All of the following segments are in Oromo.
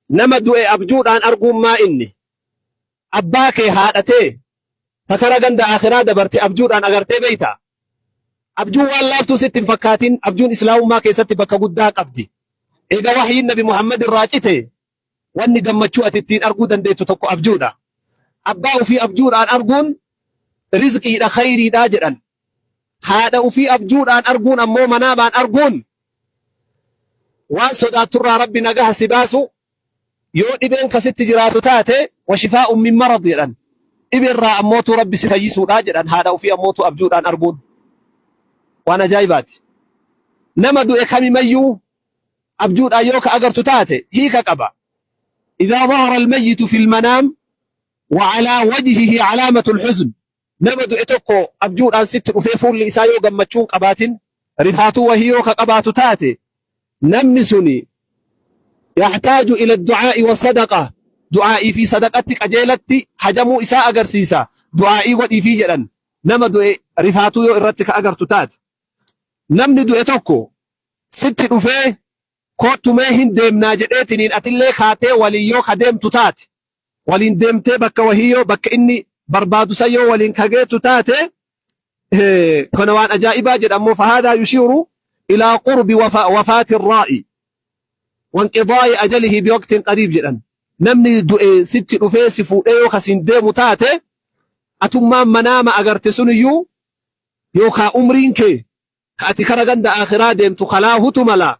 nama du'e abjuudhaan arguun maa inni abbaa kee haadhatee takara ganda akhiraa dabarte abjuudhaan agartee beeyta. Abjuun waan laaftuu sitti hin fakkaatin. Abjuun islaamummaa keessatti bakka guddaa qabdi. Eega wahyiin nabi Muhammad irraa cite wanni gammachuu ati ittiin arguu dandeettu tokko abjuudha. Abbaa ofii abjuudhaan arguun rizqiidha, khayriidha jedhan. Haadha ofii abjuudhaan arguun ammoo manaamaan arguun waan sodaatturraa rabbi nagaha si baasu yoo dhibeen kasitti jiraatu taate washifaa'un min marad jedhan. Dhibirraa ammootu rabbi si fayyisuudha jedhan. Haadha ofii ammootu abjuudhaan arguun waan ajaa'ibaati. Nama du'e kamimayyuu abjuudhaan yoo ka agartu taate hiika qaba. إذا ظهر الميت في المنام وعلى وجهه علامة الحزن نمدو إتوكو أبجود أن ست أفيفون لإسايو قمتشون قبات رفاتو وهيو كقبات تاتي نمسني يحتاج إلى الدعاء والصدقة دعائي في صدقتك أجيلتي حجمو إساء أقرسيسا دعائي ودي في جلن نمدو رفاتو يو إرتك أقرتو تات نمدو إتوكو ست أفيه kootu mee hin deemnaa jedheetiniin atillee kaatee waliin yoo ka deemtu taate waliin deemtee bakka wahiyyoo bakka inni barbaadu sayyoo waliin kageetu taate kana waan ajaa'ibaa jedhamu fahaadaa yushiiru ilaa qurbi wafaati irraa'i wanqidaa'i ajalihi biwaqtin qariib jedhan. Namni du'e sitti dhufee si fuudhee yoo kasiin deemu taate atummaan manaama agarte suniyyuu yookaa umriin kee ka ati kara ganda akhiraa deemtu kalaa hutu malaa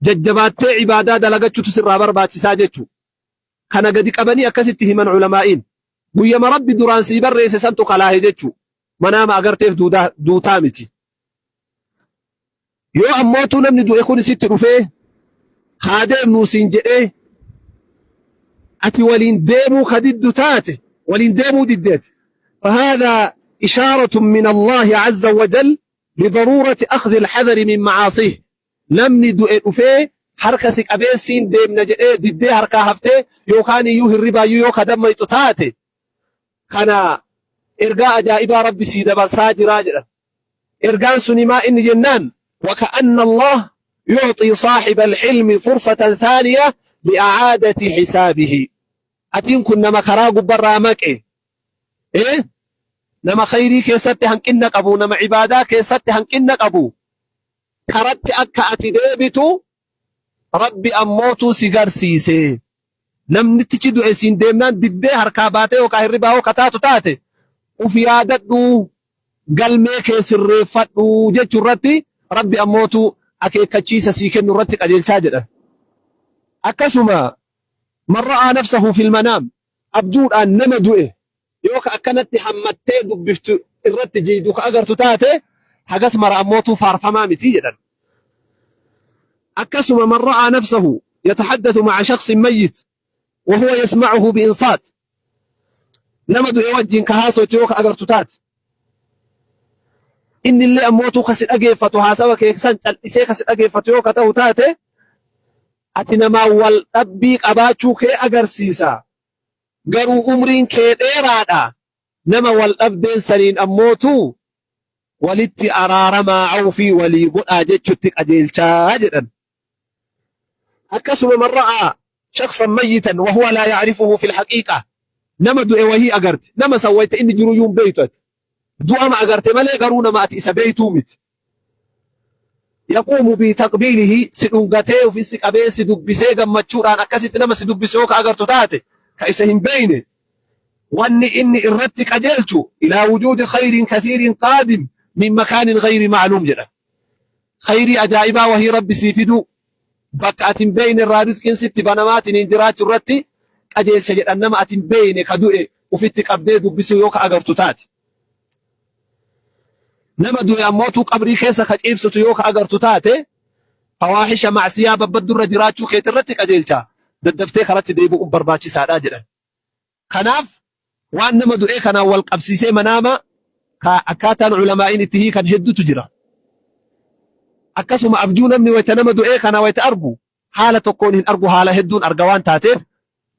jajjabaattee ibaadaa dalagachuutu sirraa barbaachisaa jechu. Kana gadi qabanii akkasitti himan ulamaa'iin. Guyyama rabbi duraan sii barreesse santu kalaahe jechu. Manaama agarteef duutaa miti. Yoo ammootu namni du'e kun sitti dhufee haa deemnuu siin jedhee ati waliin deemuu kadiddu taate waliin deemuu diddeet. فهذا إشارة من الله عز وجل لضرورة أخذ الحذر من معاصيه. namni du'e dhufee harka si qabeessiin deemna jedhee diddee harkaa haftee yookaan iyyuu hirribaayyuu yoo kadammayxu taate kana ergaa ajaa'ibaa rabbi sii dabarsaa jiraa jedhan. Ergaan suni maa inni jennaan وكأن الله يعطي صاحب الحلم فرصة ثانية لإعادة حسابه. أتين كن نما كراغ برامك إيه نما خيري كيست هنكنك أبو نما عبادة كيست هنكنك أبو karatti akka ati deebitu rabbi ammootu si garsiise. Namnitichi du'e siin deemnaan diddee harkaa baatee yookaan hirribaa yoo kataatu taate uf yaadadhu galmee kee sirreeffadhu jechuu irratti rabbi ammootu akeekkachiisa sii kennu irratti qajeelchaa jedhan. Akkasuma man ra'aa nafsahu fil manaam abjuudhaan nama du'e yookaan akkanatti hammattee dubbiftu irratti jiidhu ka agartu taate hagas mara ammootu faarfamaa miti jedhan. أكسم من رأى نفسه يتحدث مع شخص ميت وهو يسمعه بإنصات نمد يوجه كهاسو تيوك أغرتوتات إن اللي أموتو كسر أجيفة وحاسبك يكسن إسي كسر أجيفة تيوك توتات أتنما والأبيك أباتشو كي أغرسيسا قروا أمرين كي ديرادا نما والأبدين سنين أموتو ولتي أرارما عوفي ولي قد أجيل شاجدا. أكسم من رأى شخصا ميتا وهو لا يعرفه في الحقيقة نما دعي وهي أقرت نما سويت إني جنو بيتت دعا ما أقرت ملي قرونا ما أتئس بيتو مت يقوم بتقبيله سنونغتي وفي السكابي سدبسي قمتشوران أكست نما سدبسيوك أقرت تاتي كأسهم بيني واني إني إردتك أجلت إلى وجود خير كثير قادم من مكان غير معلوم جدا. خيري أجائبا وهي ربي سيفدو بكأت بين الرازق ست بنمات اندراج الرتي أجيل شجر أنما أتم بين كدوء وفتك أبديد بسيوك أغرتوتات نما دوء أموتو قبري خيسا خجيب ستيوك أغرتوتات فواحش مع سيابا بدر دراجو كيت الرتك أجيل شا ددفتي خرات ديبو برباچي سادا جدا. خناف وأنما دوء كان والقبسيسي مناما كأكاتا العلماء انتهي كان هدو تجرى. أكسم أبجونا من ويتنمدوا إيه كان ويتأربوا حالة تكونهن أربو حالة هدون أرقوان تاتيف.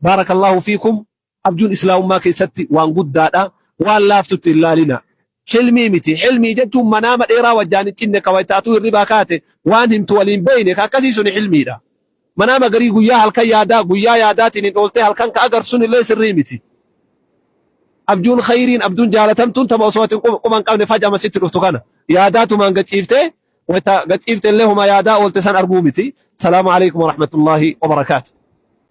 بارك الله فيكم. أبجون إسلام ما كيستي وان قد دادا وان لافتت إلا لنا حلمي متي حلمي جدتم منام إيرا وجاني تنك ويتأتوا الرباكات وان هم توالين بينك أكسيسون حلمي دا manama garii guyyaa halkan guyyaa yaadaatiin hin oolte halkan ka agarsun illee sirrii miti. Abjuun khayriin abjuun jaalatamtuun tama osoo atin quban qabne fajama sitti dhuftu kana yaadaatumaan gaciiftee wata gaciifte illee huma yaadaa oolte san arguu miti. Salaamu alaykum wa rahmatullahi wa barakaatuh.